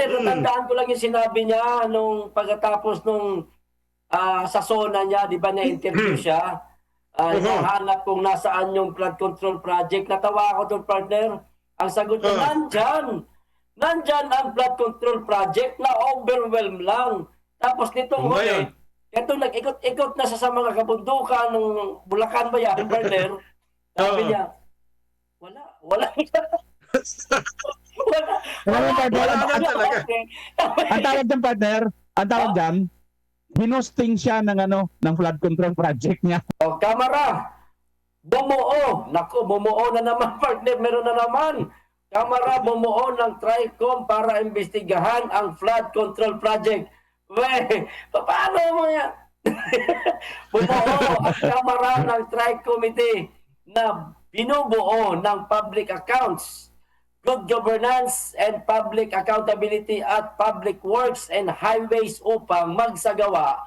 partner, natandaan ko lang yung sinabi niya nung pagkatapos nung sa SONA niya, di ba na-interview siya? Hinahanap kung nasaan yung flood control project. Natawa ako doon, partner. Ang sagot niya, nandyan. Nandyan ang flood control project na overwhelm lang. Tapos nitong huli, ito nag-ikot-ikot na sa mga kabundukan ng Bulacan ba yan, partner? Sabi niya, wala. Wala na talaga. Ang tawag ng partner, ang tawag dyan, hinosting siya ng flood control project niya. O, kamera, bumuo. Naku, bumuo na naman, partner. Meron na naman. Kamera, bumuo ng TRICOM para imbestigahan ang flood control project. Weh, paano mo yan? Bumuo ang kamera ng TRICOM committee na binubuo ng public accounts, good governance and public accountability at public works and highways upang magsagawa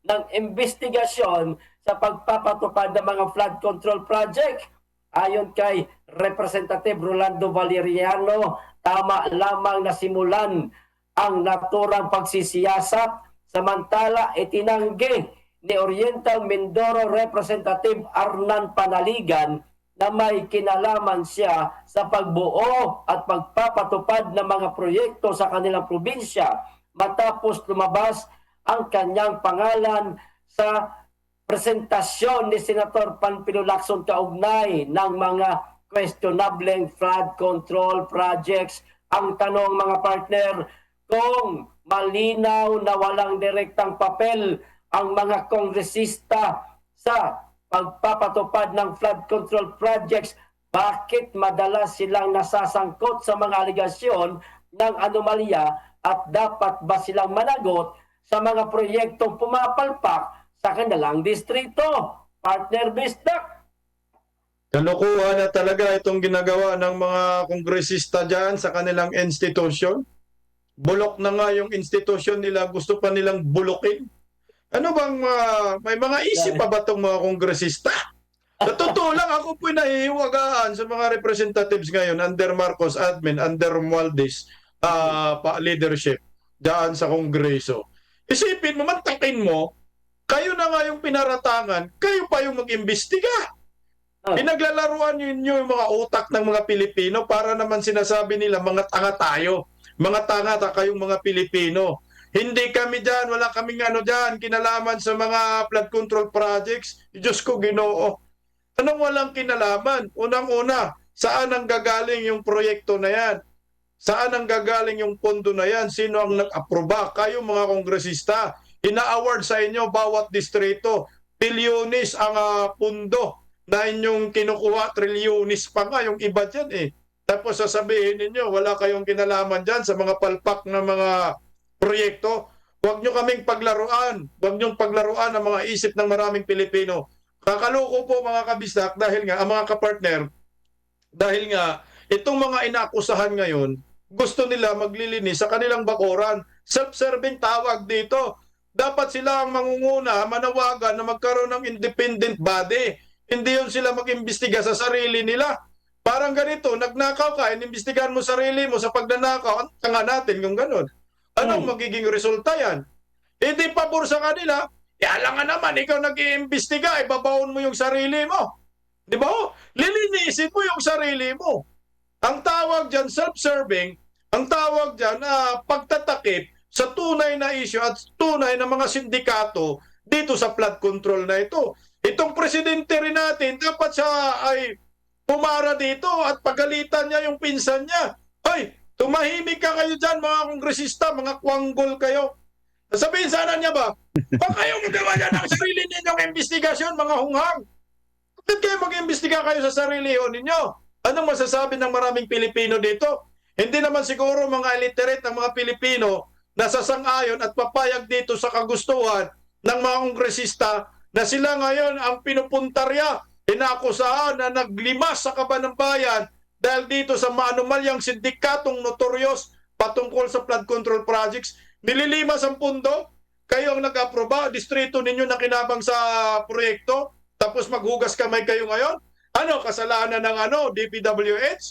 ng investigasyon sa pagpapatupad ng mga flood control project. Ayon kay Representative Rolando Valeriano, tama lamang na simulan ang naturang pagsisiyasat, samantala itinanggi ni Oriental Mindoro Representative Arnan Panaligan na may kinalaman siya sa pagbuo at pagpapatupad ng mga proyekto sa kanilang probinsya matapos lumabas ang kanyang pangalan sa presentasyon ni Senator Panfilo Lacson kaugnay ng mga questionable flood control projects. Ang tanong, mga partner, kung malinaw na walang direktang papel ang mga kongresista sa pagpapatupad ng flood control projects, bakit madalas silang nasasangkot sa mga aligasyon ng anomalya at dapat ba silang managot sa mga proyektong pumapalpak sa kanilang distrito? Partner Bisdak. Kalukuhan na talaga itong ginagawa ng mga kongresista dyan sa kanilang institusyon. Bulok na nga yung institusyon nila, gusto pa nilang bulukin. Ano bang may mga isip pa ba itong mga kongresista? Sa totoo lang, ako po'y nahihiwagaan sa mga representatives ngayon under Marcos admin, under Romualdez leadership dyan sa Kongreso. Isipin mo, mantakin mo, kayo na nga yung pinaratangan, kayo pa yung mag-imbestiga. Pinaglalaruan ninyo yung mga utak ng mga Pilipino para naman sinasabi nila, mga tanga tayo. Mga tanga kayong mga Pilipino. Hindi kami dyan, wala kaming kinalaman sa mga flood control projects. Diyos ko, Ginoo. Anong walang kinalaman? Unang-una, saan ang gagaling yung proyekto na yan? Saan ang gagaling yung pondo na yan? Sino ang nag-aproba? Kayo mga kongresista, ina-award sa inyo bawat distrito. Bilyonis ang pondo na inyong kinukuha, trilyonis pa nga yung iba dyan eh. Tapos sasabihin ninyo, wala kayong kinalaman dyan sa mga palpak na mga proyekto. Huwag nyo kaming paglaruan. Huwag nyo paglaruan ang mga isip ng maraming Pilipino. Kakaloko po mga kabisdak dahil nga, ang mga kapartner, dahil nga, itong mga inaakusahan ngayon, gusto nila maglilinis sa kanilang bakuran. Self-serving tawag dito. Dapat sila ang mangunguna, manawagan na magkaroon ng independent body. Hindi yun sila mag-imbestiga sa sarili nila. Parang ganito, nagnakaw ka, inimbestigahan mo sarili mo sa pagnanakaw, ang tanga natin kung gano'n. Anong magiging resulta yan? Hindi pabor sa kanila, alam nga naman, ikaw nag-iimbestiga, ibabaon mo yung sarili mo. Di ba? Lilinisin mo yung sarili mo. Ang tawag dyan, self-serving, ang tawag dyan, pagtatakip sa tunay na issue at tunay na mga sindikato dito sa flood control na ito. Itong presidente rin natin, dapat siya ay pumara dito at pagalitan niya yung pinsan niya. Ay, tumahimik ka kayo dyan, mga kongresista, mga kwanggol kayo. Sabihin sana niya ba, baka kayo magawa niya ng sarili ninyong investigasyon, mga hunghang. Bakit kayo mag-imbestiga kayo sa sarili ninyo? Anong masasabi ng maraming Pilipino dito? Hindi naman siguro mga illiterate ng mga Pilipino na sasang-ayon at papayag dito sa kagustuhan ng mga kongresista na sila ngayon ang pinupuntarya, inakusahan na naglimas sa kaban ng bayan dahil dito sa maanumalyang sindikatong notorious patungkol sa flood control projects. Nililimas ang pundo, kayo ang nag-aproba, distrito ninyo na kinabang sa proyekto, tapos maghugas kamay kayo ngayon? Ano, kasalanan ng DPWH?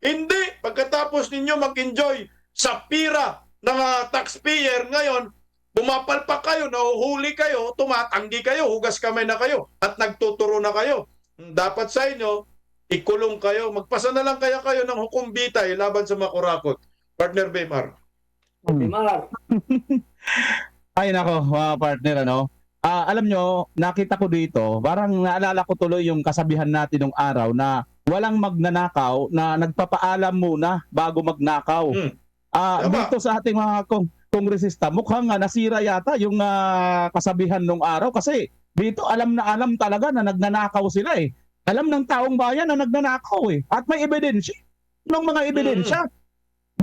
Hindi, pagkatapos ninyo mag-enjoy sa pira ng taxpayer ngayon, bumapalpak kayo, nahuhuli kayo, tumatanggi kayo, hugas kamay na kayo, at nagtuturo na kayo. Dapat sa inyo, ikulong kayo. Magpasa na lang kaya kayo ng hukom bitay laban sa makurakot. Partner Bemar. Bimar. Ay nako, mga partner, ano? Alam nyo, nakita ko dito, parang naalala ko tuloy yung kasabihan natin nung araw na walang magnanakaw na nagpapaalam muna bago magnakaw. Tama. Dito sa ating mga kongresista, mukhang nasira yata yung kasabihan nung araw kasi dito alam na alam talaga na nagnanakaw sila eh. Alam ng taong bayan na nagnanakaw eh. At may ebidensya. Nung mga ebidensya,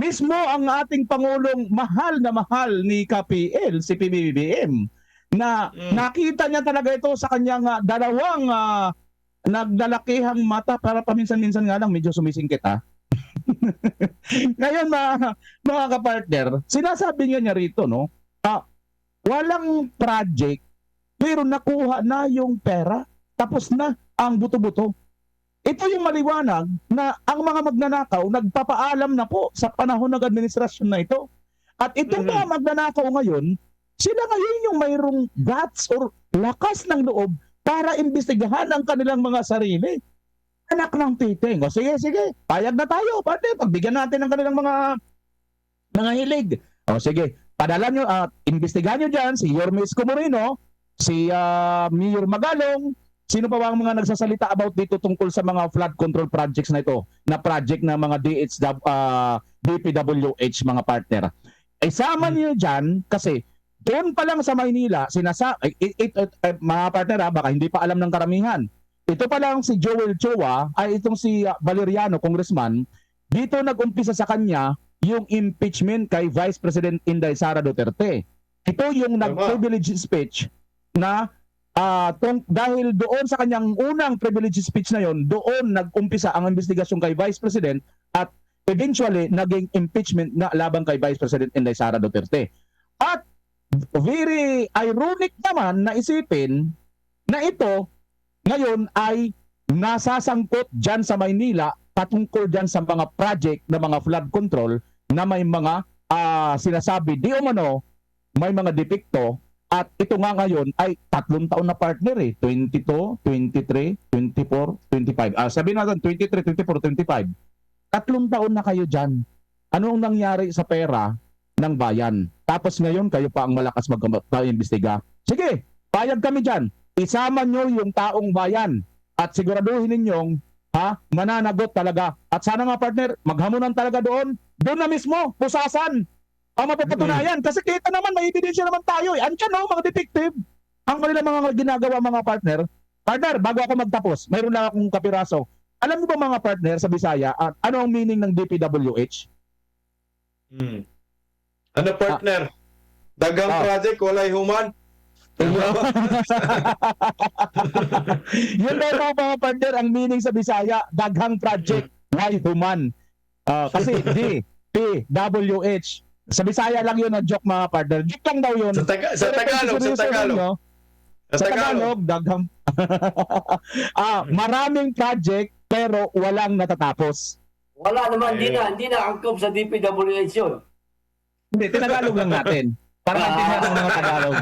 mismo ang ating Pangulong mahal na mahal ni KPL, si PBBM, na nakita niya talaga ito sa kanyang dalawang naglalakihang mata para paminsan-minsan nga lang medyo sumisingkit Ngayon mga kapartner, sinasabi niya rito no, walang project pero nakuha na yung pera, tapos na ang buto-buto. Ito yung maliwanag na ang mga magnanakaw nagpapaalam na po sa panahon ng administrasyon na ito. At itong mga magnanakaw ngayon, sila ngayon yung mayroong guts or lakas ng loob para imbestigahan ang kanilang mga sarili. Anak ng titing. O sige, payag na tayo. Pwede, pagbigyan natin ng kanilang mga hilig. O sige, padala nyo, imbestigahan nyo dyan si Yorme Isko Moreno, si Mayor Magalong, sino pa ba ang mga nagsasalita about dito tungkol sa mga flood control projects na ito, na project ng mga DPWH, mga partner. Isama niyo dyan kasi doon pa lang sa Maynila, mga partner baka hindi pa alam ng karamihan. Ito pa lang si Joel Chua, ay itong si Valeriano, congressman, dito nag-umpisa sa kanya yung impeachment kay Vice President Inday Sara Duterte. Ito yung nag-privilege speech na dahil doon sa kanyang unang privilege speech na yon, doon nag-umpisa ang investigasyon kay Vice President at eventually naging impeachment na laban kay Vice President Inday Sara Duterte. At very ironic naman na isipin na ito ngayon ay nasasangkot dyan sa Maynila patungkol dyan sa mga project na mga flood control na may mga sinasabi di umano may mga depekto. At ito nga ngayon ay 3 taon na partner 22, 23, 24, 25. Sabihin natin 23, 24, 25. 3 taon na kayo dyan. Ano ang nangyari sa pera ng bayan? Tapos ngayon kayo pa ang malakas mag-imbestiga. Sige, payag kami dyan. Isama nyo yung taong bayan at siguraduhin ninyong mananagot talaga. At sana nga partner, maghamunan talaga doon na mismo, pusasan ang mapapatunayan. Kasi kita naman, may ebidensya naman tayo. Andiyan mga detective. Ang kanilang mga ginagawa mga partner. Partner, bago ako magtapos, mayroon lang akong kapiraso. Alam mo ba mga partner sa Bisaya, ano ang meaning ng DPWH? Ano partner? Dagang project, walay human? Yun daw mga partner, ang meaning sa Bisaya, daghang project, why human? Kasi DPWH. Sa Bisaya lang yun ang joke mga partner. Joke lang daw yun. Sa Tagalog. Daghang maraming project pero walang natatapos. Wala naman, hindi na angkop sa DPWH yun. Hindi, tinagalog lang natin. Para maintindihan ng mga Tagalog.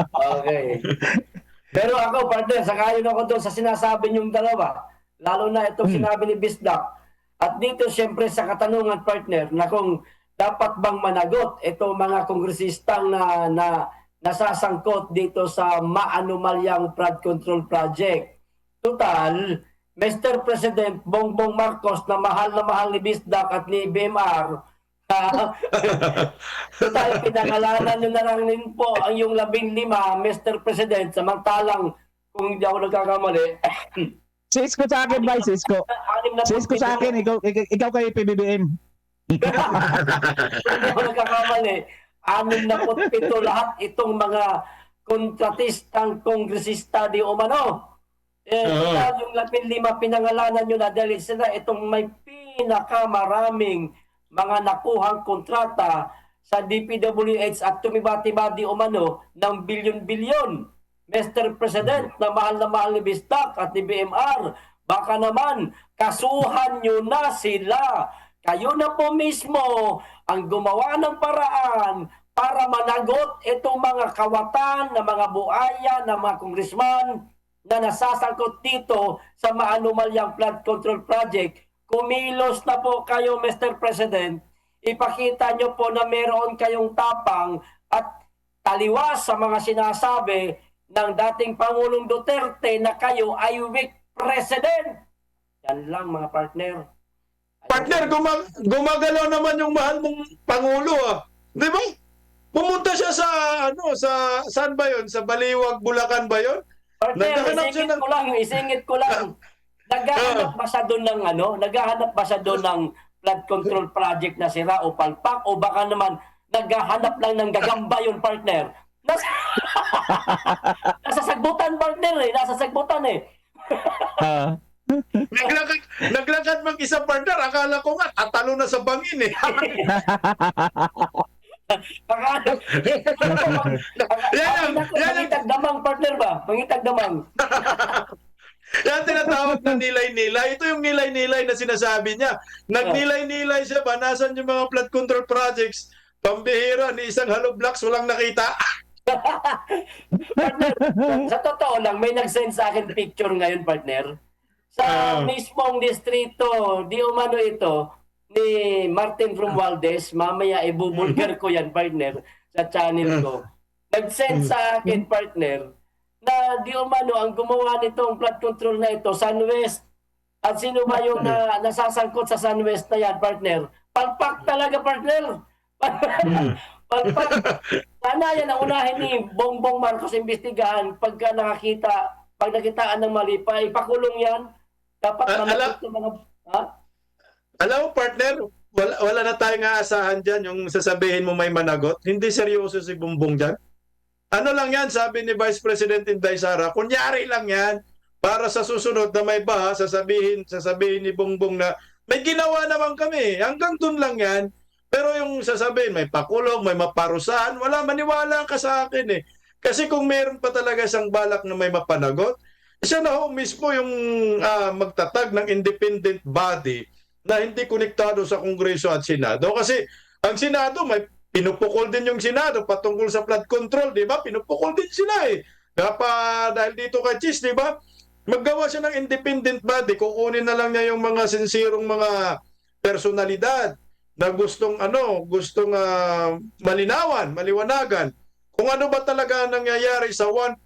Okay. Pero ako, partner, sakayon ako doon sa sinasabi niyong dalawa. Lalo na itong sinabi ni Bisdak. At dito, siyempre, sa katanungan, partner, na kung dapat bang managot itong mga kongresistang na nasasangkot dito sa maanumalyang flood control project. Total, Mr. President Bongbong Marcos na mahal ni Bisdak at ni BMR, total, pinangalanan nyo na lang din po ang yung 15, Mr. President, samantalang kung hindi ako nagkakamali. Sisko sa akin, Bay, Sisko. Sisko sa akin, ikaw kay PBBM. Hindi ako nagkakamali. 67 lahat itong mga kontratistang kongresista di umano. Yung 15 pinangalanan nyo na dahil sila itong may pinakamaraming mga nakuhang kontrata sa DPWH at tumibati-ba di umano ng bilyon-bilyon. Mr. President, na mahal ni Bistak at ni BMR, baka naman kasuhan nyo na sila kayo na po mismo ang gumawa ng paraan para managot itong mga kawatan na mga buaya na mga kongresman na nasasangkot dito sa maanumalyang flood control project. Kumilos na po kayo, Mr. President. Ipakita nyo po na meron kayong tapang at taliwas sa mga sinasabi ng dating Pangulong Duterte na kayo ay weak president. Yan lang mga partner. Partner, gumagalaw naman yung mahal mong Pangulo ah. Di ba? Pumunta siya sa, saan ba yun? Sa Baliwag, Bulacan ba yun? Partner, Naghahanap siya isingit ko lang. Naghahanap ba siya doon ng naghahanap ba siya doon ng flood control project na sira o palpak o baka naman naghahanap lang ng gagamba yun, partner? Nasa sagbutan, partner eh. Nasa sagbutan eh. Naglakad mag-isa, partner. Akala ko nga, tatalo na sa bangin eh. Pangitag damang, partner ba? Pangitag damang. Yan tinatawag na nilay-nilay. Ito yung nilay-nilay na sinasabi niya. Nagnilay-nilay siya ba? Nasaan yung mga flood control projects? Pambihira, ni isang hollow blocks, walang nakita. Partner, sa totoo lang, may nag-send sa akin picture ngayon, partner. Sa mismong distrito, di umano ito, ni Martin Romualdez, mamaya ibubulgar ko yan, partner, sa channel ko. Nag-send sa akin, partner, na di umano ang gumawa nitong flood control na ito, Sunwest. At sino ba yung nasasangkot sa Sunwest na yan, partner? Palpak talaga, partner. Palpak. Sana yan ang unahin ni Bongbong Marcos imbestigahan pagka pag nakitaan ng mali pa, ipakulong yan. Dapat managot ng mga... Alam mo, partner, wala na tayong aasahan dyan yung sasabihin mo may managot. Hindi seryoso si Bongbong dyan. Ano lang yan, sabi ni Vice President Inday Sara, kunyari lang yan para sa susunod na may baha, sasabihin ni Bongbong na may ginawa naman kami. Hanggang dun lang yan. Pero yung sasabihin, may pakulong, may maparusahan, wala, maniwala ka sa akin eh. Kasi kung meron pa talaga siyang balak na may mapanagot, siya na ho mismo yung magtatag ng independent body na hindi konektado sa Kongreso at Senado. Kasi ang Senado, may pinupukol din yung Senado patungkol sa flood control, di ba? Pinupukol din sila eh. Dahil dito kay Chis, di ba? Maggawa siya ng independent body, kukunin na lang niya yung mga sincirong mga personalidad na gustong maliwanagan kung ano ba talaga nangyayari sa 1.2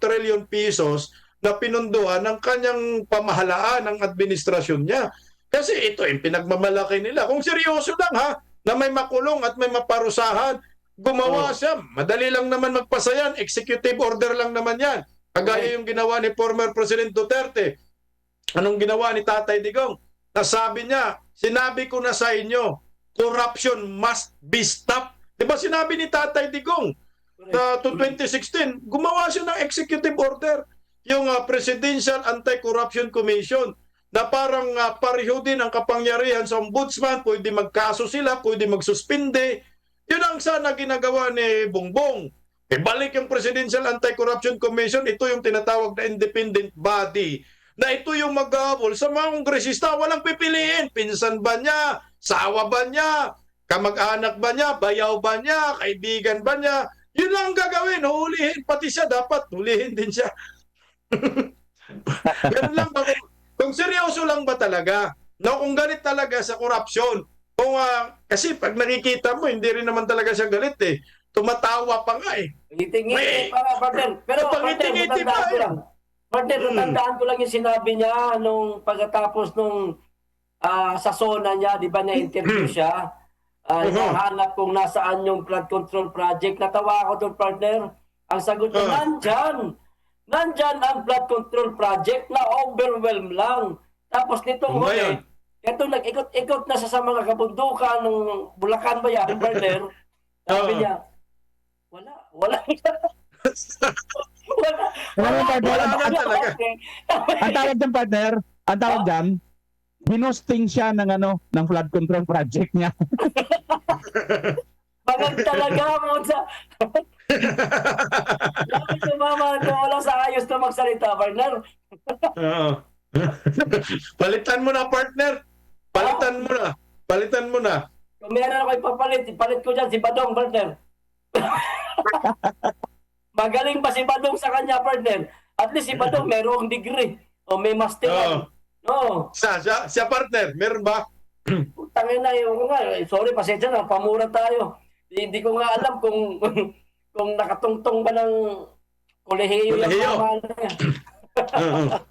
trillion pesos na pinunduhan ng kanyang pamahalaan ng administrasyon niya. Kasi ito yung pinagmamalaki nila. Kung seryoso lang na may makulong at may maparusahan, gumawa siya. Madali lang naman magpasayan. Executive order lang naman yan. Kagaya yung ginawa ni former President Duterte. Anong ginawa ni Tatay Digong? Nasabi niya, sinabi ko na sa inyo, corruption must be stopped. Diba sinabi ni Tatay Digong to 2016, gumawa siya ng executive order, yung Presidential Anti-Corruption Commission, na parang pareho din ang kapangyarihan sa ombudsman, pwede magkaso sila, pwede magsuspinde. Yun ang sana ginagawa ni Bongbong. Balik yung Presidential Anti-Corruption Commission, ito yung tinatawag na independent body, na ito yung mag-aabol sa mga kongresista, walang pipiliin. Pinsan ba niya? Sawa ba niya? Kamag-anak ba niya? Bayaw ba niya? Kaibigan ba niya? Yun lang ang gagawin. Hulihin. Pati siya dapat. Hulihin din siya. Ganun lang ba? Kung seryoso lang ba talaga? No, kung galit talaga sa korupsyon. Kasi pag nakikita mo, hindi rin naman talaga siya galit eh. Tumatawa pa nga eh. Ngiti-ngiti pa nga, partner. Pero partner, matandaan ko lang. Partner, natandaan ko lang yung sinabi niya nung pagkatapos nung sa SONA niya, di ba na-interview siya? Nahanap kung nasaan yung flood control project. Natawa ako doon, partner. Ang sagot niya, nandyan. Nandyan ang flood control project na overwhelm lang. Tapos nitong huli, ito nag-ikot-ikot na sa mga kabundukan ng Bulacan ba yan, partner? Sabi niya, wala. Wala na talaga. Ang tawag dyan, partner, ang tawag dyan, binosting siya ng flood control project niya. Pagod talaga mo sa... Dapat sumama na wala sa ayos na magsalita, partner. Palitan mo na, partner. Palitan mo na. Palitan mo na. Kung meron ako ipapalit, ipalit ko dyan si Badong, partner. Magaling pa si Badong sa kanya, partner. At least si Badong merong degree. O may master. Oo. No. Siya partner, meron ba? Tangin na yung nga. Sorry, pasensya na. Pamura tayo. Hindi ko nga alam kung kung nakatungtong ba ng kolehiyo yung Kolehiyo. mama niya. Oo.